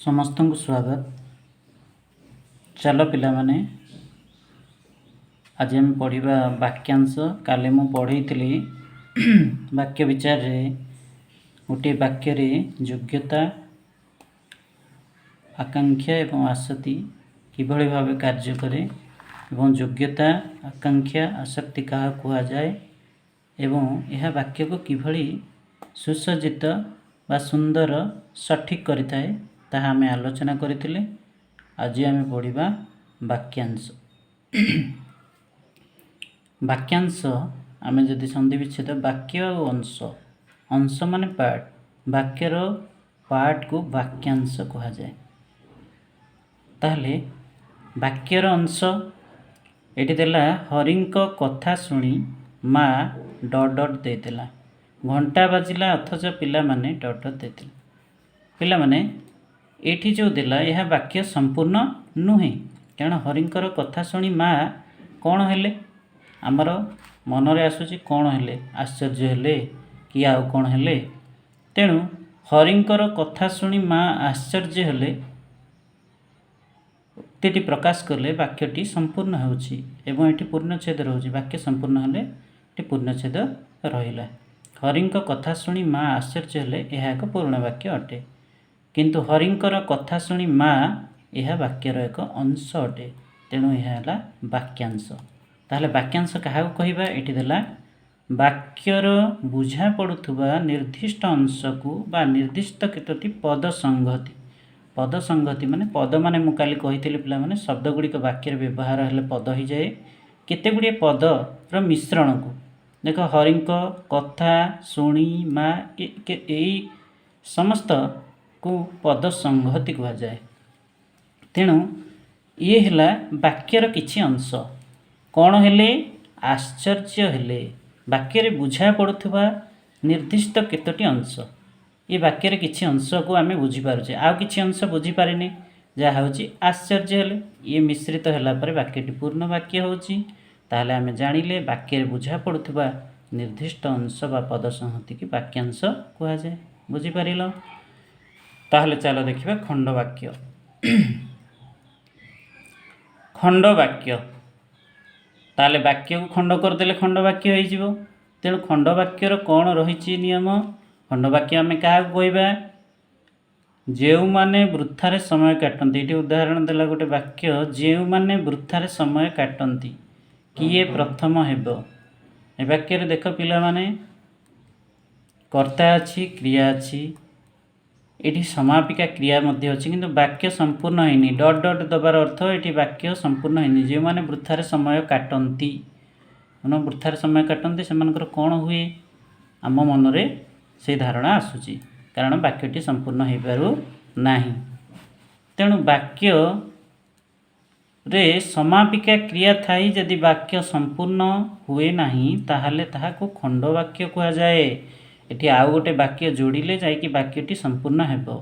समस्त को स्वागत। चलो पिला माने आज हम पढ़ा वाक्यांश। काले मु पढ़ी वाक्य विचार रे गोटे वाक्य रे योग्यता, आकांक्षा एवं आसक्ति किभली भाव कार्य करे एवं योग्यता, आकांक्षा, आसक्ति क्या कह जाए एवं यह वाक्य को किभली सुसज्जित व सुंदर सठिक करिथाए ताहा आमे आलोचना करथिले। आज आमे पढ़िबा वाक्यांश। वाक्यांश आमे जदि संधि विच्छेद वाक्य और अंश, अंश माने पार्ट, वाक्यर पार्ट को वाक्यांश कहा जाए। ताहले वाक्यर अंश एटी देला हरिंक कथा शुणी माँ डट डट देदेला, घंटा बाजिला अथच पिला माने डट डट देते। पिला माने एठी जो देला यह वाक्य संपूर्ण नुहे, कारण हरिंकर कथा शुणी माँ कौन हेले आमर मन रे आसुची, कौन हेले आश्चर्य हेले कि आउ कौन हेले। तेणु हरिंकर कथा शुणी माँ आश्चर्य हेले उक्ति प्रकाश कले वाक्यटी संपूर्ण होउची एवं एटी पूर्णच्छेद रहुची। वाक्य संपूर्ण हेले एटी पूर्णच्छेद रहिला। हरिंक कथा शुणी माँ आश्चर्य हेले यह एक पूर्ण वाक्य अटे, किंतु हरिंकर कथा शुणी माँ यह वाक्यर एक अंश अटे। तेणु यह है वाक्यांश। ताहले वाक्यांश क्या कहवा, एटी देला वाक्यर बुझा पड़ुथुबा निर्दिष्ट अंश को बा निर्दिष्ट केतोटी पद संगति। पद संगति माने पद माने मु काली कहिथिले पिला माने शब्द गुड़िक वाक्य व्यवहार हेले पद हो जाए। केते गुड़िए पद र मिश्रण को देख, हरिंक कथा शुणी माँ यही समस्त को पद संगति कह जाए। तेणु ये है वाक्यर किछि अंश। कौन हेले आश्चर्य हेले, वाक्य बुझा पड़ुथुबा निर्दिष्ट केतोटी अंश। ये वाक्य किछि अंश को आमे बुझी पारुछे, आउ किछि अंश बुझी पारिने, जहा होची आश्चर्य हेले। ये मिश्रित होला पर वाक्यटी पूर्ण वाक्य होची। ताहले आमे जानिले वाक्य बुझा पड़ुथुबा निर्दिष्ट अंश बा पद संहति की वाक्यांश कह जाए। बुझी पारिलो। ताहले चलो देखिबा खंड वाक्य। खंड वाक्य ताले वाक्य को खंड करदेले खंड वाक्य हो जिवो। तेणु खंड वाक्यर कौन रही नियम। खंड वाक्य आम क्या कहवा, जो माने वृथारे समय काटती। ये उदाहरण देला गोटे वाक्य, जो माने वृथारे समय काटती किए प्रथम हेबो। ए वाक्य देख पिला माने कर्ता अच्छी, क्रिया अच्छी, ये समापिका क्रिया मध्य अच्छी, किंतु वाक्य संपूर्ण होनी। डट डट दबार अर्थ ये वाक्य संपूर्ण होनी। जो माने वृथारे समय काटती, वृथारे समय काटती से कौन हुए आम मन रे से धारणा आसूची, कारण वाक्यटी संपूर्ण हो पारु नाही। तेणु वाक्य रे समापिका क्रिया थाई जदि वाक्य संपूर्ण हुए नाही ताहले ताहाको खंड वाक्य कह जाए। एठी आउ गोटे वाक्य जोड़िले जाइकी वाक्यटी संपूर्ण हेबो।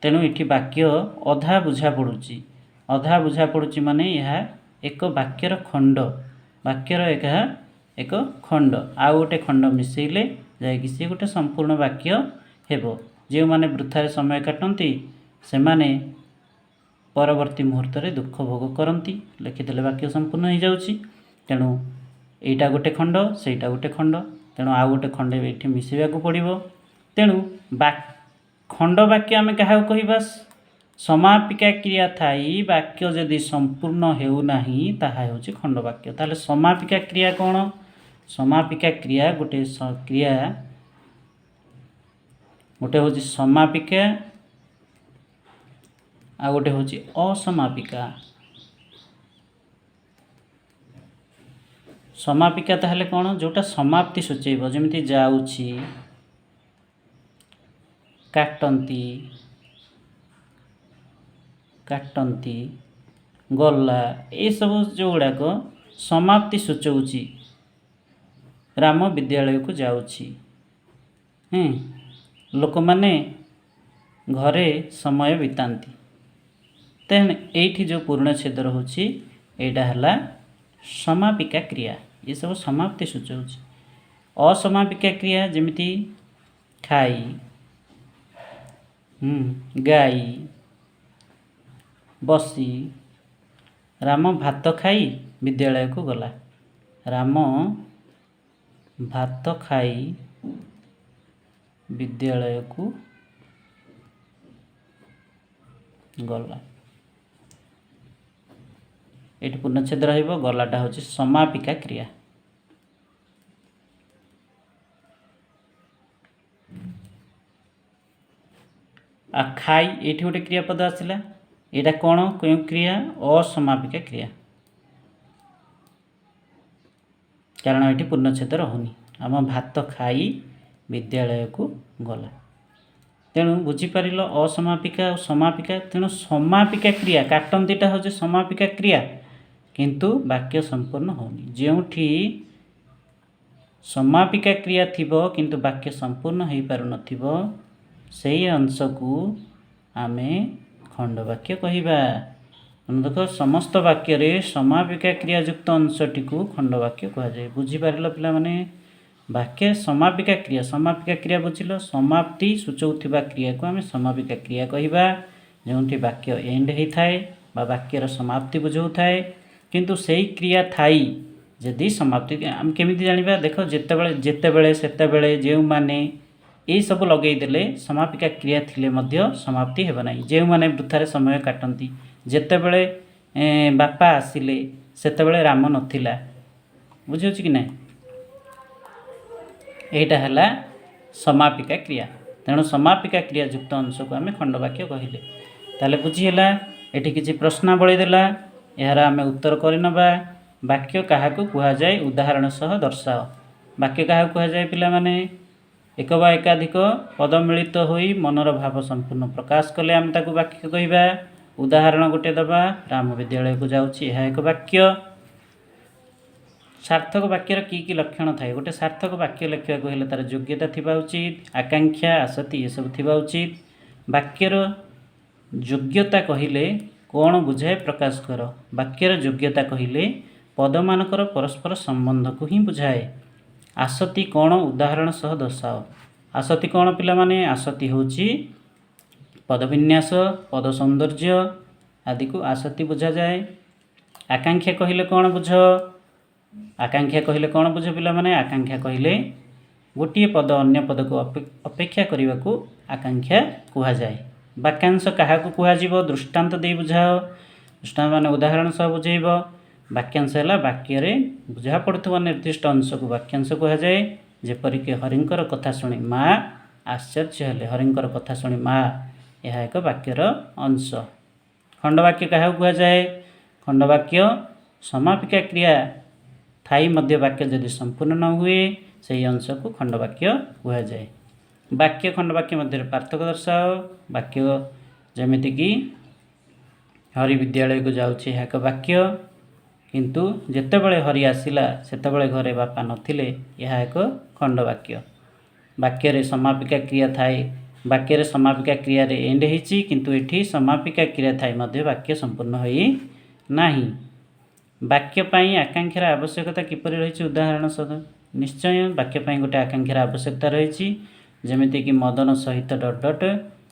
तेणु एठी वाक्य अधा बुझा पड़ुची। अधा बुझा पड़ुची माने यह एक वाक्यर खंड, वाक्यर एक खंड आउ गोटे खंड मिसेइले जाइकी से गोटे संपूर्ण वाक्य हेबो। जो माने वृथारे समय काटती से माने परवर्ती मुहूर्त रे दुख भोग करती, लिखिदेले वाक्य संपूर्ण हो जाउची। तेणु एटा गोटे खंड, सेटा गोटे खंड, तेणु आउ गोटे खंड ये मिसेवा को पड़ो। तेणु खंड वाक्य आम क्या कहवा, समापिका क्रिया थाई वाक्य जदि संपूर्ण हेउना ताहा होची खंड वाक्य। ताहले समापिका क्रिया कौन, समापिका क्रिया गोटे क्रिया गोटे हूँ समापिका आ गोटे हूँ असमापिका। समापिका ताहले कौन, जोटा समाप्ति सूचेब, जमिति जाउछि, काटंती, काटंती, गला, ये सब जो गुड़ाक समाप्ति सूचौछि। राम विद्यालय को जाउछि, लोक माने घरे समय बिताती। तेन एठी जो पूर्णच्छेद रहुछि एटा हला समापिका क्रिया, ये सब समाप्ति सूचौछि। असमापिका क्रिया जमिति खाई, गाई, बसी राम भात खाई विद्यालय को गला। राम भात खाई विद्यालय को गला। ये पूर्णच्छेद रहिबो, गलाटा होची समापिका क्रिया। आ खाई ये गोटे क्रियापद आसला, यहाँ कौन क्यों क्रिया? असमापिका क्रिया, कारण ये पूर्णच्छेद रहुनी। आम भात खाई विद्यालय को गला। तेणु बुझीपार असमापिका और समापिका। तेणु समापिका क्रिया काटंतीटा हूँ समापिका क्रिया, किंतु वाक्य संपूर्ण होनी। जोठी समापिका क्रिया थिबो किंतु वाक्य संपूर्ण हो पार नथिबो, सेही अंश को आमे खंडवाक्य कहिबा। देख समस्त वाक्य रे समापिका क्रियायुक्त अंशटी को खंडवाक्य कह जाए। बुझीपार पिला माने वाक्य समापिका क्रिया बुझिल, समाप्ति सूचौथिबा क्रिया को आमे समापिका क्रिया कहिबा। जोंठी वाक्य एंड होइथाए बा वाक्यर समाप्ति बुझाउथाए, किंतु सेही क्रिया थाई जदि समाप्ति आम केमिति जानिबा? देख जेतेबेले सेतेबेले जेउ माने ये सब लगेदेले समापिका क्रिया थिले मध्य समाप्ति हेबा नाही। जेउ माने वृथारे समय काटंती, जेतेबेले बापा आसिले सेतेबेले राम नथिला। बुझिहोछि कि नाही? एटा हला समापिका क्रिया। तेणु समापिका क्रिया युक्त अंश को आम खंडवाक्य कहले। ताले बुझीला। एठी किछि प्रश्नावली देला, यार आम उत्तर करनबा। वाक्य काहाकू कुहा जाए उदाहरण सह दर्शाओ। वाक्य काहाकू कुहा जाए पिला माने? एक बा एकाधिक पद मिलित होई मनर भाव संपूर्ण प्रकाश कले आम ताकू वाक्य कहिबा। उदाहरण गोटे दबा, राम विद्यालय को जाउछि, यह एक वाक्य। सार्थक वाक्यर की लक्षण थाए? गोटे सार्थक वाक्य लिखा को हेले तार योग्यता थिबा उचित, आकांक्षा आसक्ति ये सब थिबा उचित। वाक्यर योग्यता कहिले कौन बुझाए प्रकाश कर। वाक्यर योग्यता कहिले पद मानकर परस्पर संबंध को ही बुझाए। आसक्ति कौन उदाहरण सह दर्शाओ। आसक्ति कौन पिला माने? आसक्ति होची पद विन्यास, पद सौंदर्य आदि को आसक्ति बुझा जाए। आकांक्षा कहिले कौन बुझ? आकांक्षा कहिले कौन बुझ पिला माने? आकांक्षा कहिले गोटे पद अन्य पद को अपेक्षा करने को आकांक्षा कुहा जाए। वाक्यांश क्या कह? दृष्टांत दे बुझाओ। दृष्टांत माने उदाहरण सह बुझेब। वाक्यांश है वाक्य बुझा पड़ुवा निर्दिष्ट अंश को वाक्यांश कह जाए। जेपरिक हरिंकर कथा शुणी माँ आश्चर्य हेले, हरिंकर कथा शुणी माँ यह एक वाक्यर अंश। खंडवाक्य क्या कह जाए? खंडवाक्य समापिका क्रिया थाई मध्य वाक्य यदि संपूर्ण न हुए से अंश को खंडवाक्य कह जाए। वाक्य खंडवाक्य मध्य पार्थक्य दर्शाओ। वाक्य जमीक हरि विद्यालय को जाउछि यह एक वाक्य, किंतु जेतेबेले हरि आसिला सेतेबेले घरे बापा नथिले यह एक खंडवाक्य। वाक्य रे समापिका क्रिया थाए, वाक्य रे समापिका क्रिया रे एंड हिची, किंतु एठी समापिका क्रिया थाए मध्य वाक्य संपूर्ण होई नाही। वाक्य पाई आकांक्षार आवश्यकता किपरि रहिछि उदाहरण सह? निश्चय वाक्य पाई गोटे आकांक्षार आवश्यकता रहिछि। जेमिति कि मदन सहित डट डट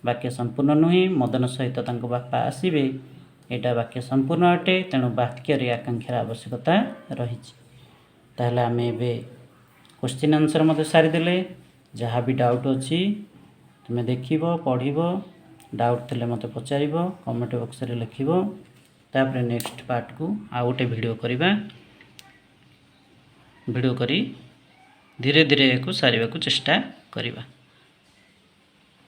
वाक्य संपूर्ण नुहे। मदन सहित तांको बापा आसिबे एटा वाक्य संपूर्ण अटे। तेणु वाक्य रे आकांक्षार आवश्यकता रहिछि। ताहले आमे एबे क्वेश्चन आंसर मते सारी देले। जहाँ भी डाउट अछि तुमे देखिबो, पढ़िबो, डाउट थिले मते पचारिबो, कमेंट बॉक्स रे लिखिबो। तापर नेक्स्ट पार्ट को आ गोटे वीडियो करिबा। वीडियो करी धीरे धीरे को सारिबा को चेष्टा करिबा।